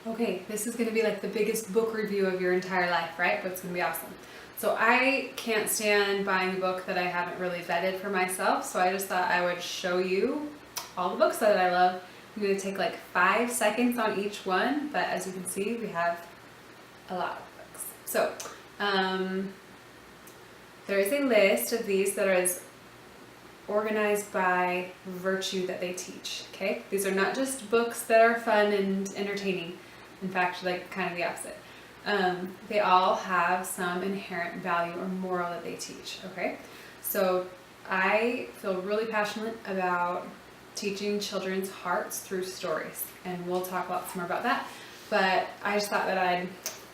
Okay, this is going to be like the biggest book review of your entire life, right? But it's going to be awesome. So I can't stand buying a book that I haven't really vetted for myself, so I just thought I would show you all the books that I love. I'm going to take like 5 seconds on each one, but as you can see, we have a lot of books. So there is a list of these that is organized by virtue that they teach, okay? These are not just books that are fun and entertaining. In fact, like kind of the opposite. They all have some inherent value or moral that they teach, okay? So I feel really passionate about teaching children's hearts through stories, and we'll talk lots more about that, but I just thought that I'd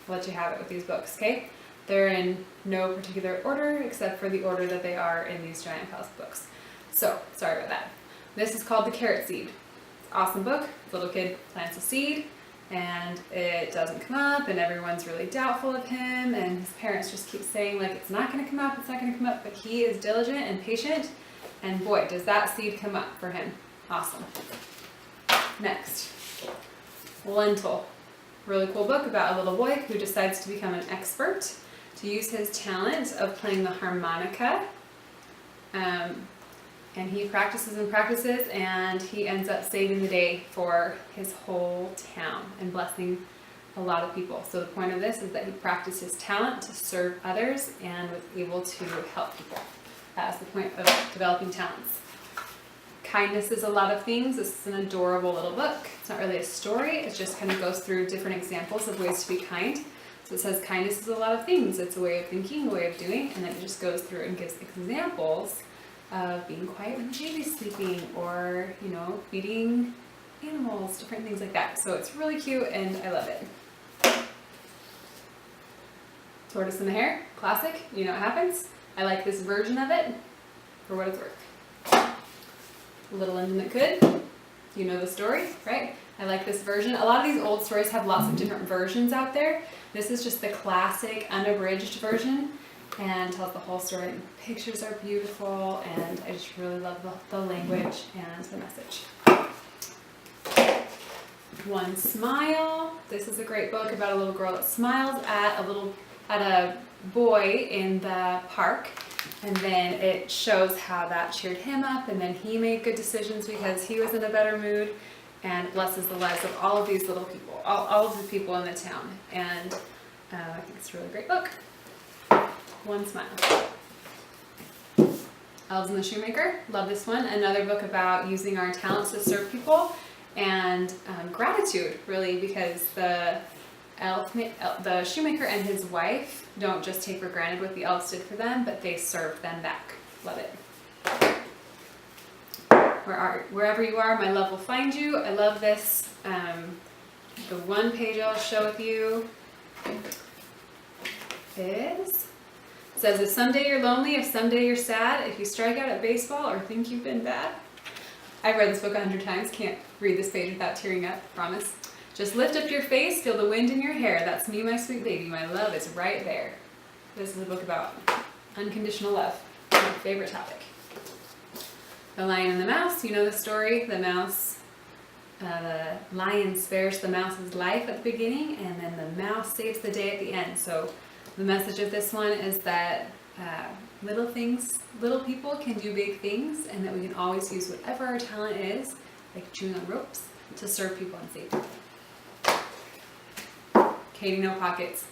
let you have it with these books, okay? They're in no particular order except for the order that they are in these giant piles of books. So, sorry about that. This is called The Carrot Seed. It's an awesome book. The little kid plants a seed, and it doesn't come up, and everyone's really doubtful of him, and his parents just keep saying, like, it's not going to come up, it's not going to come up, but he is diligent and patient, and boy, does that seed come up for him. Awesome. Next, Lentil. Really cool book about a little boy who decides to become an expert, to use his talent of playing the harmonica. And he practices and practices, and he ends up saving the day for his whole town and blessing a lot of people. So the point of this is that he practiced his talent to serve others and was able to help people. That's the point of developing talents. Kindness is a lot of things. This is an adorable little book. It's not really a story. It just kind of goes through different examples of ways to be kind. So it says kindness is a lot of things. It's a way of thinking, a way of doing, and then it just goes through and gives examples of being quiet when the baby's sleeping, or, you know, feeding animals, different things like that. So it's really cute and I love it. Tortoise and the Hare, classic. You know what happens. I like this version of it for what it's worth. Little Engine That Could. You know the story, right? I like this version. A lot of these old stories have lots of different versions out there. This is just the classic unabridged version and tells the whole story. And the pictures are beautiful, and I just really love the language and the message. One Smile. This is a great book about a little girl that smiles at a boy in the park, and then it shows how that cheered him up, and then he made good decisions because he was in a better mood, and blesses the lives of all of these little people, all of the people in the town. And I think it's a really great book. One Smile. Elves and the Shoemaker. Love this one. Another book about using our talents to serve people, and gratitude, really, because the shoemaker and his wife don't just take for granted what the elves did for them, but they serve them back. Love it. Wherever you are, my love will find you. I love this. The one page I'll show with you says, if someday you're lonely, if someday you're sad, if you strike out at baseball or think you've been bad. I've read this book 100 times, can't read this page without tearing up, promise. Just lift up your face, feel the wind in your hair. That's me, my sweet baby. My love is right there. This is a book about unconditional love. My favorite topic. The Lion and the Mouse. You know the story. The lion spares the mouse's life at the beginning, and then the mouse saves the day at the end. So the message of this one is that little people can do big things, and that we can always use whatever our talent is, like chewing on ropes, to serve people and save people. Katie No Pockets.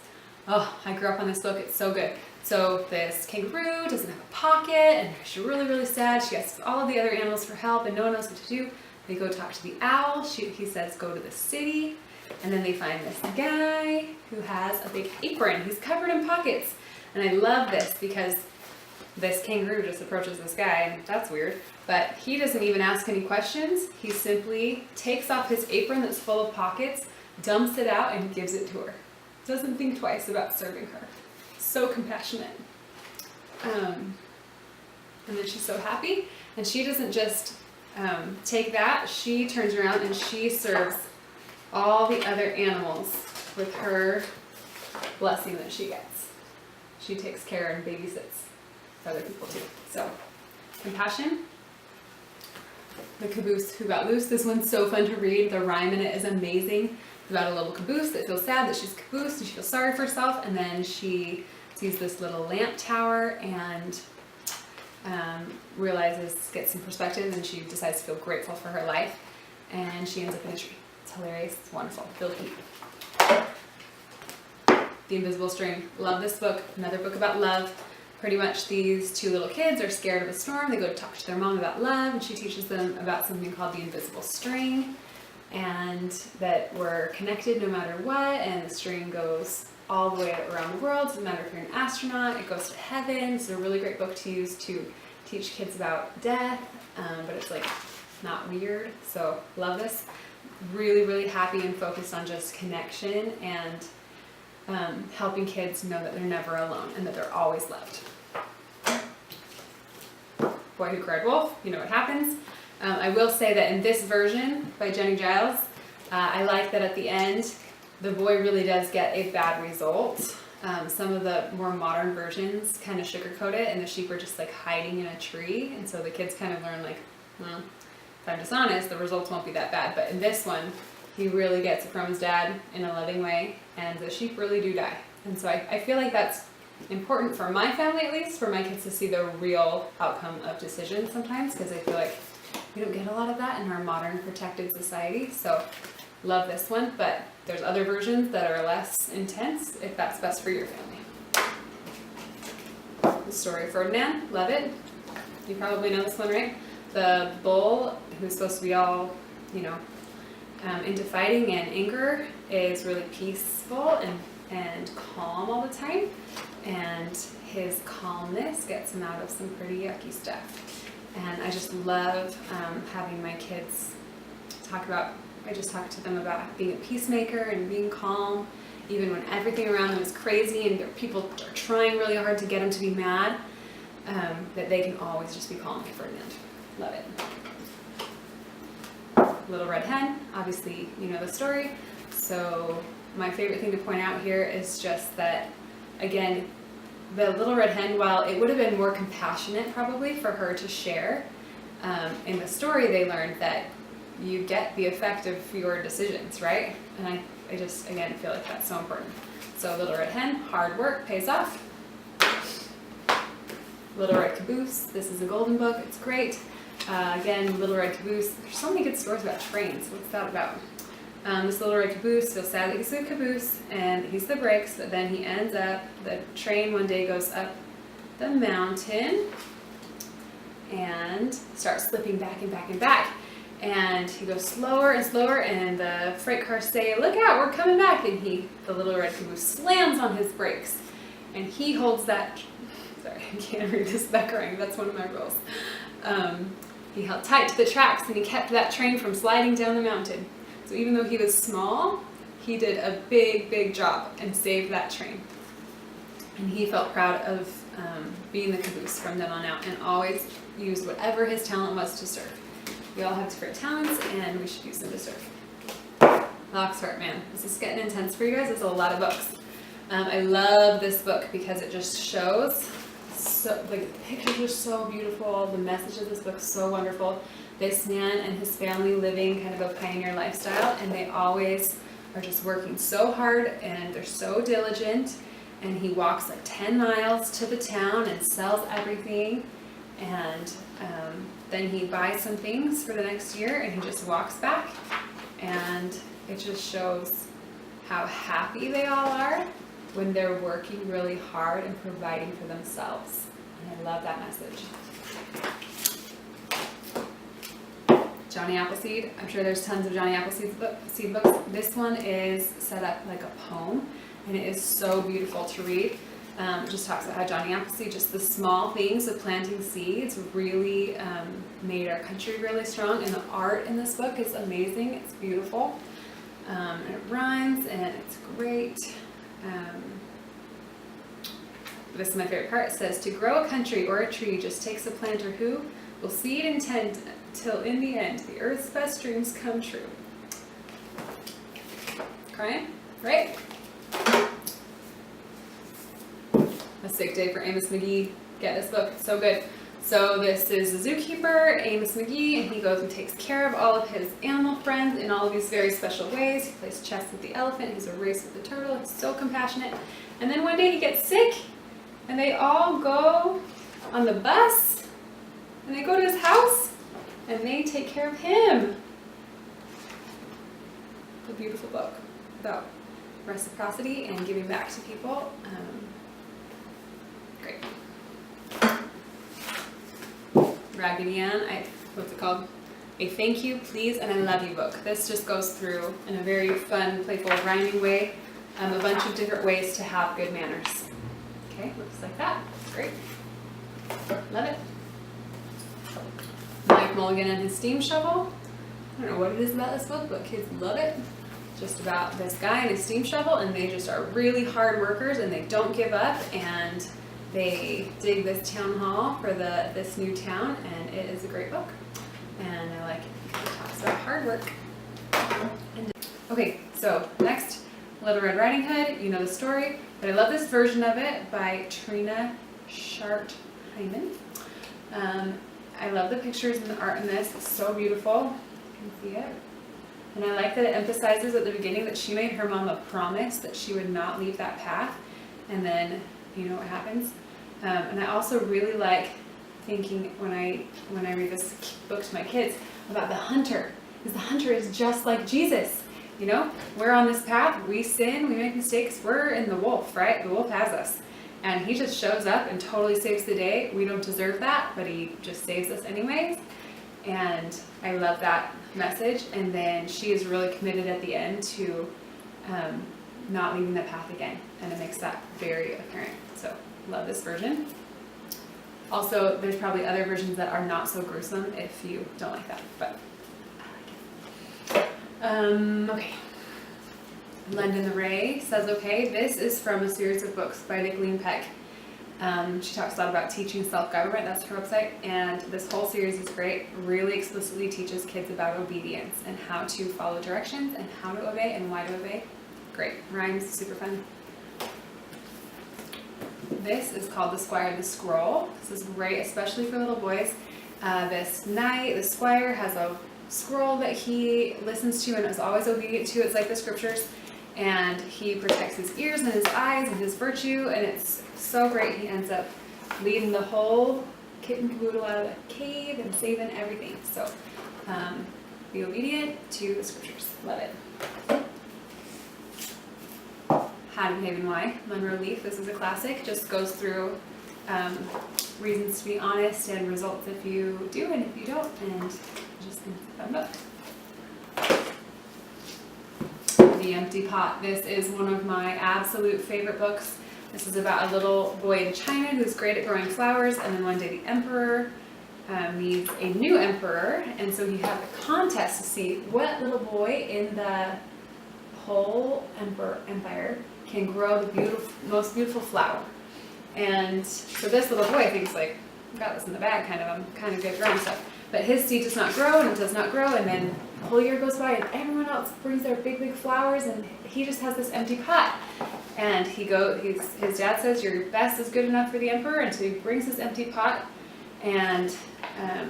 Oh, I grew up on this book. It's so good. So this kangaroo doesn't have a pocket, and she's really, really sad. She asks all of the other animals for help, and no one knows what to do. They go talk to the owl. He says, go to the city. And then they find this guy who has a big apron. He's covered in pockets. And I love this because this kangaroo just approaches this guy, and that's weird. But he doesn't even ask any questions. He simply takes off his apron that's full of pockets, dumps it out, and gives it to her. Doesn't think twice about serving her. So compassionate. And then she's so happy. And she doesn't just take that. She turns around and she serves all the other animals with her blessing that she gets. She takes care and babysits other people too. So, compassion. The Caboose Who Got Loose. This one's so fun to read. The rhyme in it is amazing. It's about a little caboose that feels sad that she's caboose and she feels sorry for herself, and then she sees this little lamp tower and gets some perspective, and she decides to feel grateful for her life, and she ends up in a tree. It's hilarious. It's wonderful. Feel cute. The Invisible String. Love this book. Another book about love. Pretty much these two little kids are scared of a storm. They go to talk to their mom about love, and she teaches them about something called the invisible string, and that we're connected no matter what, and the string goes all the way around the world. Doesn't matter if you're an astronaut, it goes to heaven. It's a really great book to use to teach kids about death, but it's like not weird. So love this. Really, really happy and focused on just connection and helping kids know that they're never alone and that they're always loved. Boy Who Cried Wolf, you know what happens. I will say that in this version by Jenny Giles, I like that at the end, the boy really does get a bad result. Some of the more modern versions kind of sugarcoat it, and the sheep are just like hiding in a tree, and so the kids kind of learn like, well, if I'm dishonest, the results won't be that bad. But in this one, he really gets it from his dad in a loving way, and the sheep really do die. And so I feel like that's important for my family, at least, for my kids to see the real outcome of decisions sometimes, because I feel like we don't get a lot of that in our modern protected society. So love this one, but there's other versions that are less intense if that's best for your family. The Story of Ferdinand, love it. You probably know this one, right? The bull, who's supposed to be all, into fighting and anger, is really peaceful and calm all the time, and his calmness gets him out of some pretty yucky stuff. And I just love having my kids I just talk to them about being a peacemaker and being calm, even when everything around them is crazy and people are trying really hard to get them to be mad, that they can always just be calm like Ferdinand. Love it. Little Red Hen, obviously you know the story. So my favorite thing to point out here is just that, again, the Little Red Hen, while it would have been more compassionate probably for her to share, in the story they learned that you get the effect of your decisions, right? And I just, again, feel like that's so important. So Little Red Hen, hard work pays off. Little Red Caboose, this is a golden book, it's great. Again, Little Red Caboose, there's so many good stories about trains. What's that about? This Little Red Caboose feels sad that he's the caboose and he's the brakes, but then he ends up, the train one day goes up the mountain and starts slipping back and back and back. And he goes slower and slower, and the freight cars say, "Look out, we're coming back." And the Little Red Caboose slams on his brakes, and he holds that, sorry, I can't read this without crying, that's one of my rules. He held tight to the tracks, and he kept that train from sliding down the mountain. So even though he was small, he did a big, big job and saved that train. And he felt proud of being the caboose from then on out, and always used whatever his talent was to serve. We all have different talents, and we should use them to serve. Oxford, man, this is getting intense for you guys. It's a lot of books. I love this book because it just shows, the pictures are so beautiful. The message of this book is so wonderful. This man and his family living kind of a pioneer lifestyle, and they always are just working so hard, and they're so diligent. And he walks like 10 miles to the town and sells everything, and then he buys some things for the next year, and he just walks back, and it just shows how happy they all are when they're working really hard and providing for themselves. And I love that message. Johnny Appleseed, I'm sure there's tons of Johnny Appleseed books. This one is set up like a poem, and it is so beautiful to read. It just talks about how Johnny Appleseed, just the small things of planting seeds, really made our country really strong. And the art in this book is amazing. It's beautiful. And it rhymes, and it's great. This is my favorite part. It says, "To grow a country or a tree just takes a planter who will seed and tend till in the end the earth's best dreams come true." Crying? Right? A sick day for Amos McGee. Get this book. It's so good. So this is a zookeeper, Amos McGee, and he goes and takes care of all of his animal friends in all of these very special ways. He plays chess with the elephant, he's a race with the turtle, he's so compassionate. And then one day he gets sick, and they all go on the bus, and they go to his house, and they take care of him. A beautiful book about reciprocity and giving back to people. Great. Raggedy Ann, what's it called? A Thank You, Please, and I Love You book. This just goes through, in a very fun, playful, rhyming way, a bunch of different ways to have good manners. Okay, looks like that. Great. Love it. Mike Mulligan and his steam shovel. I don't know what it is about this book, but kids love it. Just about this guy and his steam shovel, and they just are really hard workers, and they don't give up, and they dig this town hall for this new town, and it is a great book, and I like it because it talks about hard work. Okay, so next, Little Red Riding Hood. You know the story, but I love this version of it by Trina Shart Hyman. I love the pictures and the art in this. It's so beautiful. You can see it. And I like that it emphasizes at the beginning that she made her mom a promise that she would not leave that path, and then you know what happens. And I also really like thinking when I read this book to my kids about the hunter, because the hunter is just like Jesus. You know, we're on this path, we sin, we make mistakes, we're in the wolf, right? The wolf has us. And he just shows up and totally saves the day. We don't deserve that, but he just saves us anyways. And I love that message. And then she is really committed at the end to not leaving the path again. And it makes that very apparent. So love this version. Also, there's probably other versions that are not so gruesome if you don't like that, but I like it. Okay. London the Ray says, okay, this is from a series of books by Nicolene Peck. She talks a lot about teaching self-government. That's her website. And this whole series is great. Really explicitly teaches kids about obedience and how to follow directions and how to obey and why to obey. Great. Rhymes, super fun. This is called The Squire and the Scroll. This is great, especially for little boys. This knight, the squire, has a scroll that he listens to and is always obedient to. It's like the scriptures. And he protects his ears and his eyes and his virtue, and it's so great. He ends up leading the whole kit and caboodle out of the cave and saving everything. So be obedient to the scriptures. Love it. How to Behave and Why, Monroe Leaf. This is a classic. Just goes through reasons to be honest and results if you do and if you don't, and just think it's a fun book. The Empty Pot. This is one of my absolute favorite books. This is about a little boy in China who's great at growing flowers, and then one day the emperor needs a new emperor, and so he has a contest to see what little boy in the whole empire can grow the most beautiful flower. And so this little boy thinks like, I've got this in the bag, I'm kind of good at growing stuff. But his seed does not grow, and it does not grow, and then a whole year goes by, and everyone else brings their big, big flowers, and he just has this empty pot. And his dad says, your best is good enough for the emperor, and so he brings his empty pot, and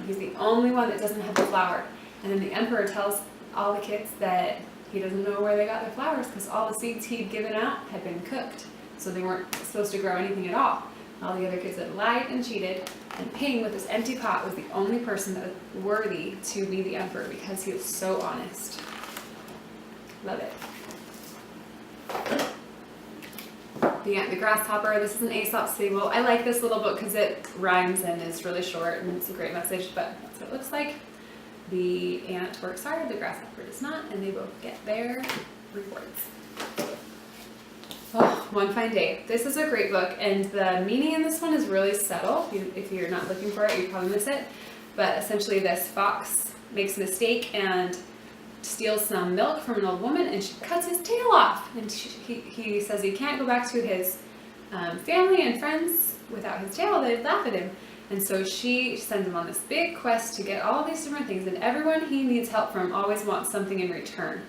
he's the only one that doesn't have the flower. And then the emperor tells all the kids that he doesn't know where they got their flowers, because all the seeds he'd given out had been cooked, so they weren't supposed to grow anything at all. All the other kids had lied and cheated, and Ping, with this empty pot, was the only person that was worthy to be the emperor because he was so honest. Love it. The Ant and the Grasshopper. This is an Aesop's fable. I like this little book because it rhymes and is really short, and it's a great message, but that's what it looks like. The ant works hard, the grasshopper does not, and they both get their rewards. Oh, One Fine Day. This is a great book, and the meaning in this one is really subtle. If you're not looking for it, you probably miss it. But essentially, this fox makes a mistake and steals some milk from an old woman, and she cuts his tail off. And he says he can't go back to his family and friends without his tail. They'd laugh at him. And so she sends him on this big quest to get all these different things, and everyone he needs help from always wants something in return,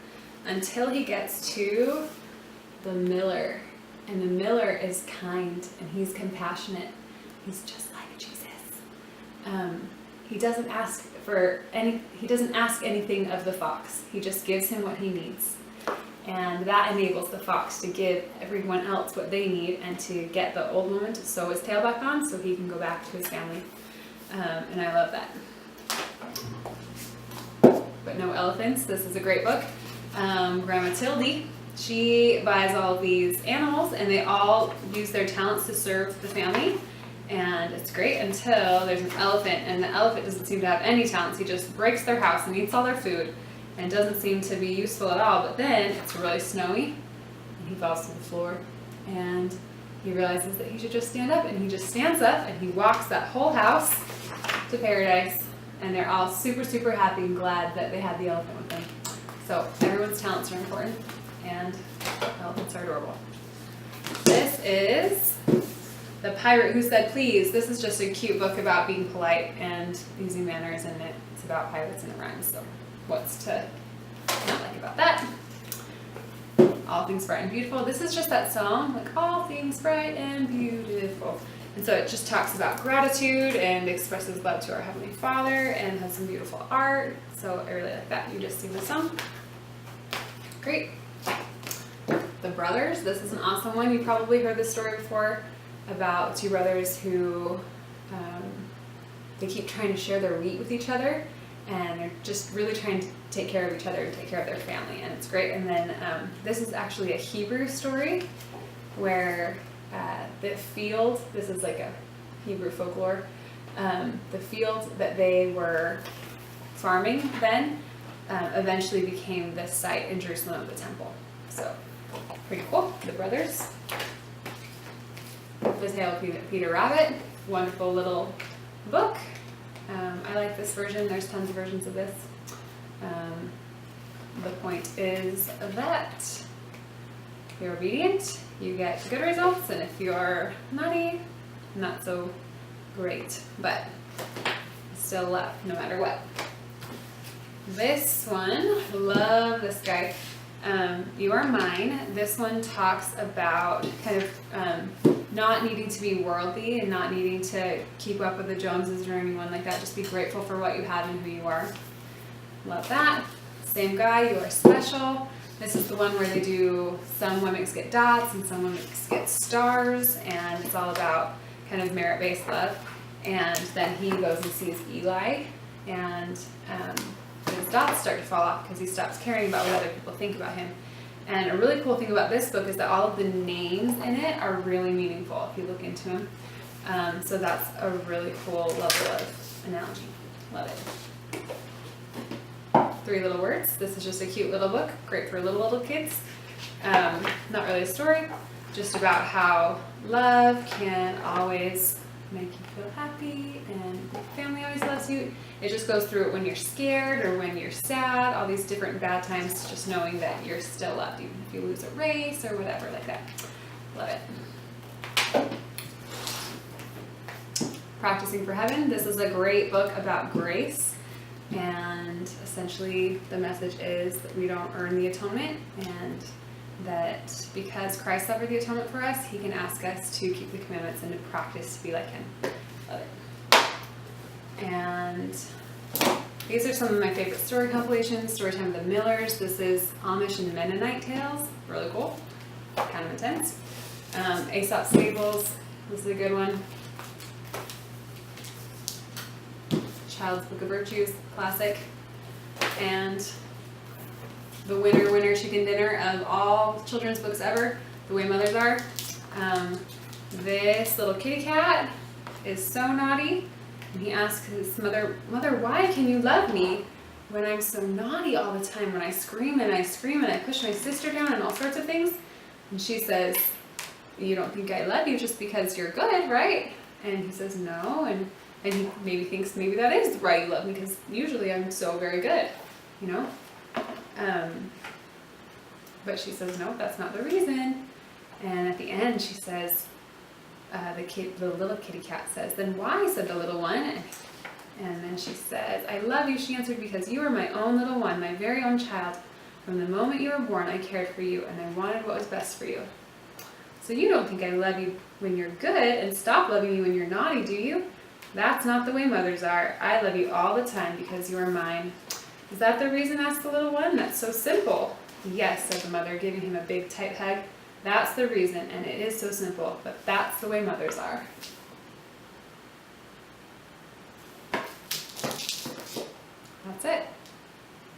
until he gets to the miller. And the miller is kind, and he's compassionate. He's just like Jesus. he doesn't ask anything of the fox. He just gives him what he needs. And that enables the fox to give everyone else what they need and to get the old woman to sew his tail back on so he can go back to his family. And I love that. But no elephants. This is a great book. Grandma Tildy, she buys all these animals and they all use their talents to serve the family. And it's great until there's an elephant, and the elephant doesn't seem to have any talents. He just breaks their house and eats all their food and doesn't seem to be useful at all. But then it's really snowy and he falls to the floor and he realizes that he should just stand up, and he just stands up and he walks that whole house to paradise, and they're all super, super happy and glad that they had the elephant with them. So everyone's talents are important, and elephants are adorable. This is The Pirate Who Said Please. This is just a cute book about being polite and using manners, and it's about pirates and it rhymes, so what's to not like about that? All Things Bright and Beautiful. This is just that song, like all things bright and beautiful. And so it just talks about gratitude and expresses love to our Heavenly Father and has some beautiful art. So I really like that. You just sing the song. Great. The Brothers. This is an awesome one. You probably heard this story before about two brothers who they keep trying to share their wheat with each other, and they're just really trying to take care of each other and take care of their family, and it's great. And then this is actually a Hebrew story where the field, this is like a Hebrew folklore, the field that they were farming then eventually became the site in Jerusalem of the temple. So pretty cool. The Brothers. The Tale of Peter Rabbit. Wonderful little book. I like this version. There's tons of versions of this. The point is that if you're obedient, you get good results, and if you're naughty, not so great, but still love no matter what. This one, love this guy. You Are Mine. This one talks about kind of not needing to be worldly and not needing to keep up with the Joneses or anyone like that. Just be grateful for what you have and who you are. Love that. Same guy, You Are Special. This is the one where they do, some women get dots and some women get stars, and it's all about kind of merit-based love. And then he goes and sees Eli, and his dots start to fall off because he stops caring about what other people think about him. And a really cool thing about this book is that all of the names in it are really meaningful if you look into them. So that's a really cool level of analogy. Love it. 3 Little Words. This is just a cute little book, great for little kids. Not really a story, just about how love can always make you feel happy and your family always loves you. It just goes through it when you're scared or when you're sad, all these different bad times, just knowing that you're still loved, even if you lose a race or whatever like that. Love it. Practicing for Heaven. This is a great book about grace, and essentially the message is that we don't earn the atonement, and that because Christ suffered the atonement for us, he can ask us to keep the commandments and to practice to be like him. Love it. And these are some of my favorite story compilations. Storytime of the Millers. This is Amish and Mennonite tales. Really cool. Kind of intense. Aesop's Fables. This is a good one. Child's Book of Virtues. Classic. And the winner chicken dinner of all children's books ever, The Way Mothers Are. This little kitty cat is so naughty, and he asks his mother, why can you love me when I'm so naughty all the time, when I scream and I push my sister down and all sorts of things? And she says, you don't think I love you just because you're good, right? And he says, no, and he maybe thinks maybe that is why you love me, because usually I'm so very good, you know? But she says, no, that's not the reason. And at the end, she says, the little kitty cat says, then why, said the little one. And then she says, I love you, she answered, because you are my own little one, my very own child. From the moment you were born, I cared for you, and I wanted what was best for you. So you don't think I love you when you're good and stop loving you when you're naughty, do you? That's not the way mothers are. I love you all the time because you are mine. Is that the reason?" asked the little one. "That's so simple." "Yes," said the mother, giving him a big tight hug. "That's the reason, and it is so simple, but that's the way mothers are." That's it.